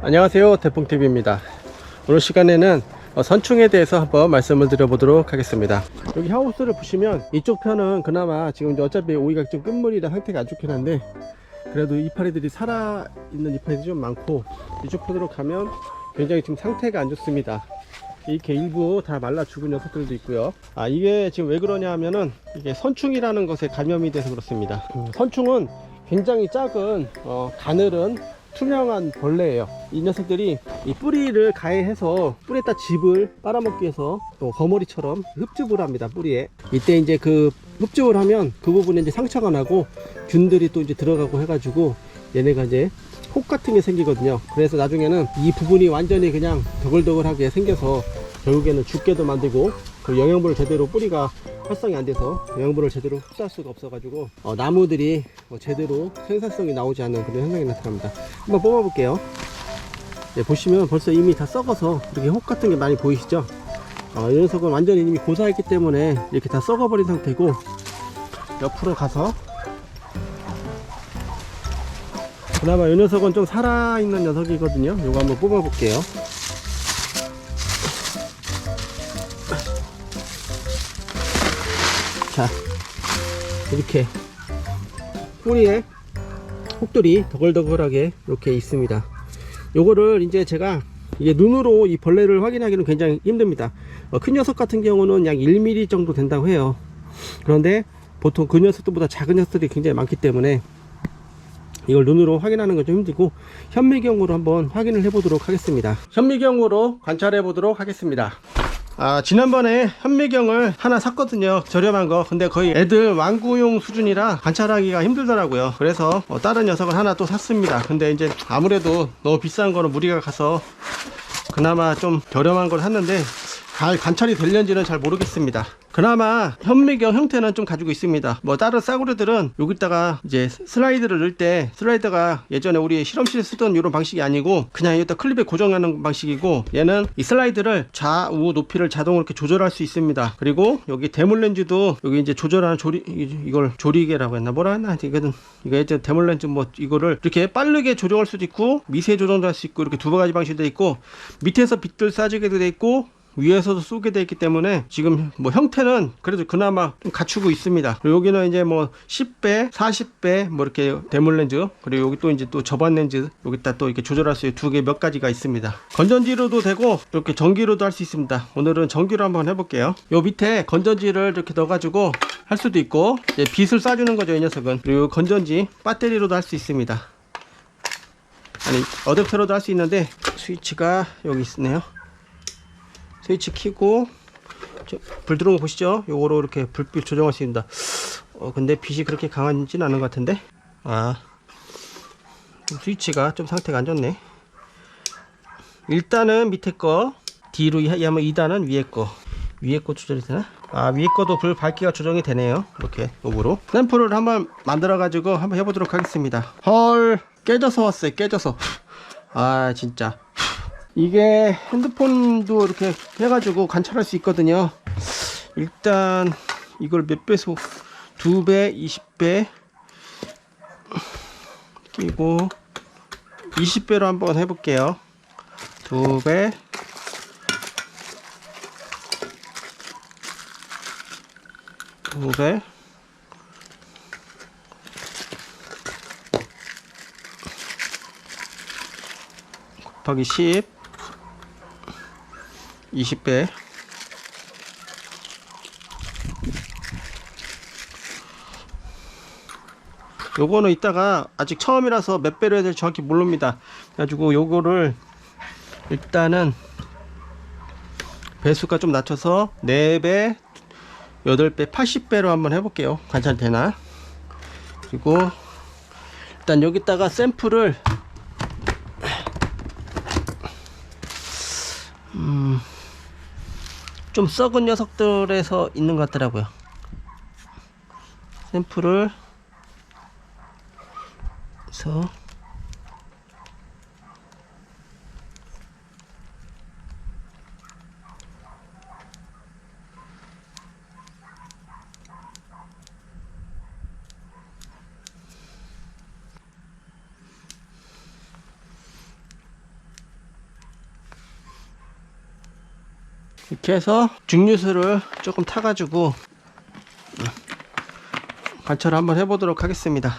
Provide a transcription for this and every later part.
안녕하세요, 대풍TV입니다. 오늘 시간에는 선충에 대해서 한번 말씀을 드려보도록 하겠습니다. 여기 하우스를 보시면 이쪽 편은 그나마 지금 이제 어차피 오이가 좀 끝물이라 상태가 안 좋긴 한데 그래도 이파리들이 살아있는 이파리들이 좀 많고, 이쪽 편으로 가면 굉장히 지금 상태가 안 좋습니다. 이렇게 일부 다 말라 죽은 녀석들도 있고요. 이게 지금 왜 그러냐 하면은 이게 선충이라는 것에 감염이 돼서 그렇습니다. 선충은 굉장히 작은 가늘은 투명한 벌레예요. 이 녀석들이 이 뿌리를 가해해서 뿌리에다 즙을 빨아먹기 위해서 또 거머리처럼 흡즙을 합니다. 뿌리에. 이때 이제 그 흡즙을 하면 그 부분에 이제 상처가 나고 균들이 또 이제 들어가고 해가지고 얘네가 이제 혹 같은 게 생기거든요. 그래서 나중에는 이 부분이 완전히 그냥 더글더글하게 생겨서 결국에는 죽게도 만들고, 그 영양분을 제대로 뿌리가 활성이 안 돼서 영양분을 제대로 흡수할 수가 없어가지고 나무들이 제대로 생산성이 나오지 않는 그런 현상이 나타납니다. 한번 뽑아볼게요. 네, 보시면 벌써 이미 다 썩어서 이렇게 혹 같은 게 많이 보이시죠? 이 녀석은 완전히 이미 고사했기 때문에 이렇게 다 썩어버린 상태고, 옆으로 가서 그나마 이 녀석은 좀 살아있는 녀석이거든요. 이거 한번 뽑아볼게요. 자, 이렇게 뿌리에 혹들이 더글더글하게 이렇게 있습니다. 요거를 이제 제가 이게 눈으로 이 벌레를 확인하기는 굉장히 힘듭니다. 큰 녀석 같은 경우는 약 1mm 정도 된다고 해요. 그런데 보통 그 녀석들보다 작은 녀석들이 굉장히 많기 때문에 이걸 눈으로 확인하는 건 좀 힘들고, 현미경으로 한번 확인을 해 보도록 하겠습니다. 현미경으로 관찰해 보도록 하겠습니다. 지난번에 현미경을 하나 샀거든요. 저렴한 거. 근데 거의 애들 완구용 수준이라 관찰하기가 힘들더라고요. 그래서 다른 녀석을 하나 또 샀습니다. 근데 이제 아무래도 너무 비싼 거는 무리가 가서 그나마 좀 저렴한 걸 샀는데 잘 관찰이 되는지는 잘 모르겠습니다. 그나마 현미경 형태는 좀 가지고 있습니다. 다른 싸구려들은 여기다가 이제 슬라이드를 넣을 때, 슬라이드가 예전에 우리 실험실에 쓰던 이런 방식이 아니고 그냥 여기다 클립에 고정하는 방식이고, 얘는 이 슬라이드를 좌우 높이를 자동으로 이렇게 조절할 수 있습니다. 그리고 여기 대물 렌즈도 여기 이제 조절하는 이걸 조리개라고 했나 뭐라 했나, 이거 이제 대물 렌즈 이거를 이렇게 빠르게 조정할 수도 있고 미세 조정도 할 수 있고, 이렇게 두 가지 방식이 돼 있고, 밑에서 빛들 쏴주게도 돼 있고 위에서도 쏘게 되어 있기 때문에 지금 형태는 그래도 그나마 좀 갖추고 있습니다. 그리고 여기는 이제 10배, 40배 이렇게 대물 렌즈, 그리고 여기 또 이제 또 저반 렌즈, 여기다 또 이렇게 조절할 수 있는 두 개 몇 가지가 있습니다. 건전지로도 되고 이렇게 전기로도 할 수 있습니다. 오늘은 전기로 한번 해볼게요. 요 밑에 건전지를 이렇게 넣어가지고 할 수도 있고, 이제 빛을 쏴주는 거죠, 이 녀석은. 그리고 건전지 배터리로도 할 수 있습니다. 어댑터로도 할 수 있는데 스위치가 여기 있네요. 스위치 키고 불 들어온 거 보시죠? 요거로 이렇게 불빛 조정할 수 있습니다. 근데 빛이 그렇게 강하지는 않은 것 같은데, 스위치가 좀 상태가 안 좋네. 1단은 밑에 거, 뒤로 하면 2단은 위에 거 조절이 되나? 위에 거도 불 밝기가 조정이 되네요. 이렇게 요거로 샘플을 한번 만들어 가지고 한번 해보도록 하겠습니다. 헐, 깨져서 왔어요. 깨져서. 진짜 이게 핸드폰도 이렇게 해가지고 관찰할 수 있거든요. 일단 이걸 몇 배속, 2배, 20배 끼고 20배로 한번 해볼게요. 2배, 2배, 곱하기 10, 20배, 요거는 이따가 아직 처음이라서 몇 배로 해야 될지 정확히 모릅니다. 그래가지고 요거를 일단은 배수가 좀 낮춰서 4배, 8배, 80배로 한번 해볼게요. 관찰되나? 그리고 일단 여기다가 샘플을 좀 썩은 녀석들에서 있는 것 같더라고요. 샘플을 해서 이렇게 해서 증류수를 조금 타가지고 관찰을 한번 해보도록 하겠습니다.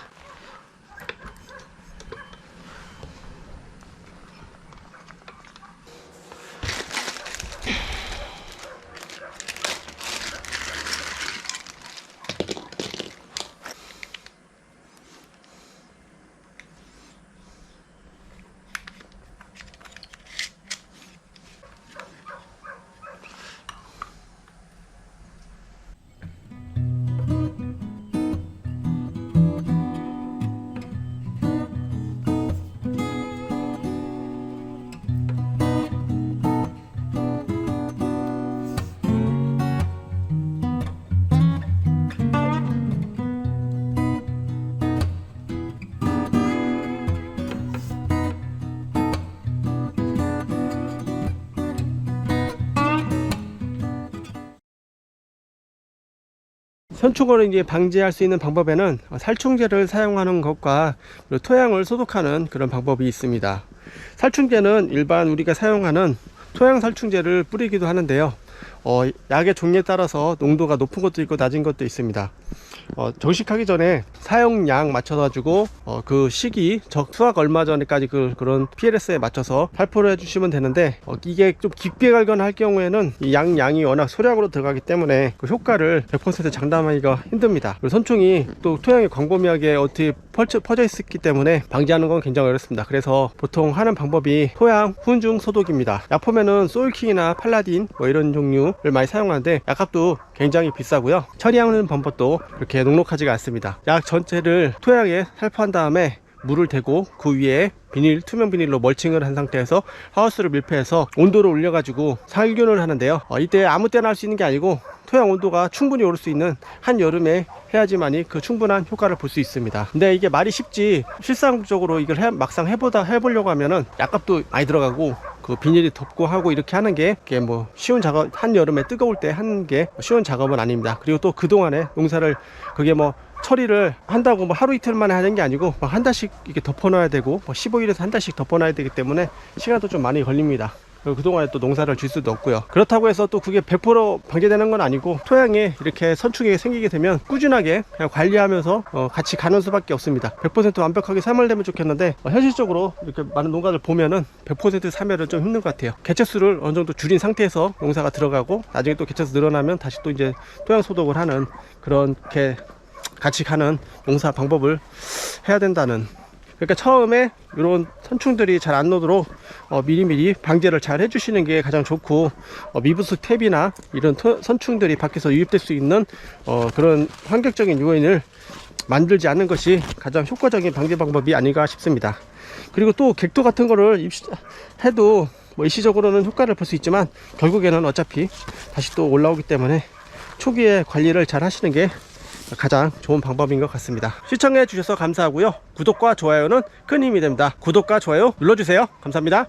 선충을 이제 방지할 수 있는 방법에는 살충제를 사용하는 것과 토양을 소독하는 그런 방법이 있습니다. 살충제는 일반 우리가 사용하는 토양 살충제를 뿌리기도 하는데요. 약의 종류에 따라서 농도가 높은 것도 있고 낮은 것도 있습니다. 정식하기 전에 사용량 맞춰 가지고 그 시기 수확 얼마 전에까지 그런 PLS에 맞춰서 살포를 해주시면 되는데, 이게 좀 깊게 갈거나 할 경우에는 이 양이 워낙 소량으로 들어가기 때문에 그 효과를 100% 장담하기가 힘듭니다. 그리고 선충이 또 토양에 광범위하게 어떻게 퍼져 있었기 때문에 방지하는 건 굉장히 어렵습니다. 그래서 보통 하는 방법이 토양 훈중 소독입니다. 약품에는 소일킹이나 팔라딘 이런 종류를 많이 사용하는데 약값도 굉장히 비싸고요. 처리하는 방법도 그렇게 녹록하지가 않습니다. 약 전체를 토양에 살포한 다음에 물을 대고 그 위에 투명 비닐로 멀칭을 한 상태에서 하우스를 밀폐해서 온도를 올려가지고 살균을 하는데요. 이때 아무 때나 할 수 있는 게 아니고 토양 온도가 충분히 오를 수 있는 한여름에 해야지만이 그 충분한 효과를 볼 수 있습니다. 근데 이게 말이 쉽지 실상적으로 이걸 막상 해보려고 하면은 약값도 많이 들어가고 그 비닐이 덮고 하고 이렇게 하는 게 뭐 쉬운 작업, 한여름에 뜨거울 때 하는 게 쉬운 작업은 아닙니다. 그리고 또 그동안에 농사를 그게 뭐 처리를 한다고 뭐 하루 이틀 만에 하는 게 아니고 막 한 달씩 이렇게 덮어놔야 되고 15일에서 한 달씩 덮어놔야 되기 때문에 시간도 좀 많이 걸립니다. 그동안에 또 농사를 질 수도 없고요. 그렇다고 해서 또 그게 100% 방제되는 건 아니고 토양에 이렇게 선충이 생기게 되면 꾸준하게 그냥 관리하면서 같이 가는 수밖에 없습니다. 100% 완벽하게 사멸되면 좋겠는데 현실적으로 이렇게 많은 농가를 보면은 100% 사멸은 좀 힘든 것 같아요. 개체수를 어느 정도 줄인 상태에서 농사가 들어가고 나중에 또 개체수 늘어나면 다시 또 이제 토양 소독을 하는 그렇게 같이 가는 농사 방법을 해야 된다는, 그러니까 처음에 이런 선충들이 잘 안 나도록 미리미리 방제를 잘 해주시는 게 가장 좋고, 미부수 탭이나 이런 선충들이 밖에서 유입될 수 있는 그런 환경적인 요인을 만들지 않는 것이 가장 효과적인 방제 방법이 아닌가 싶습니다. 그리고 또 객도 같은 거를 해도 뭐 일시적으로는 효과를 볼 수 있지만 결국에는 어차피 다시 또 올라오기 때문에 초기에 관리를 잘 하시는 게 가장 좋은 방법인 것 같습니다. 시청해 주셔서 감사하고요. 구독과 좋아요는 큰 힘이 됩니다. 구독과 좋아요 눌러주세요. 감사합니다.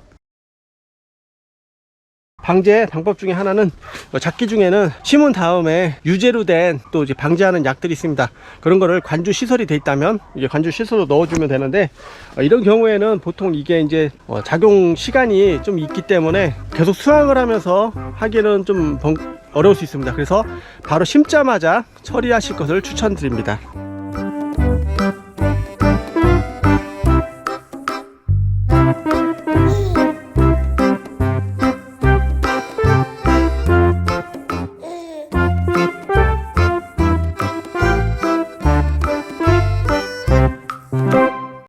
방제 방법 중에 하나는 작기 중에는 심은 다음에 유제로 된 또 이제 방제하는 약들이 있습니다. 그런 거를 관주 시설이 돼 있다면 이제 관주 시설로 넣어주면 되는데, 이런 경우에는 보통 이게 이제 작용 시간이 좀 있기 때문에 계속 수확을 하면서 하기는 좀 어려울 수 있습니다. 그래서 바로 심자마자 처리하실 것을 추천드립니다.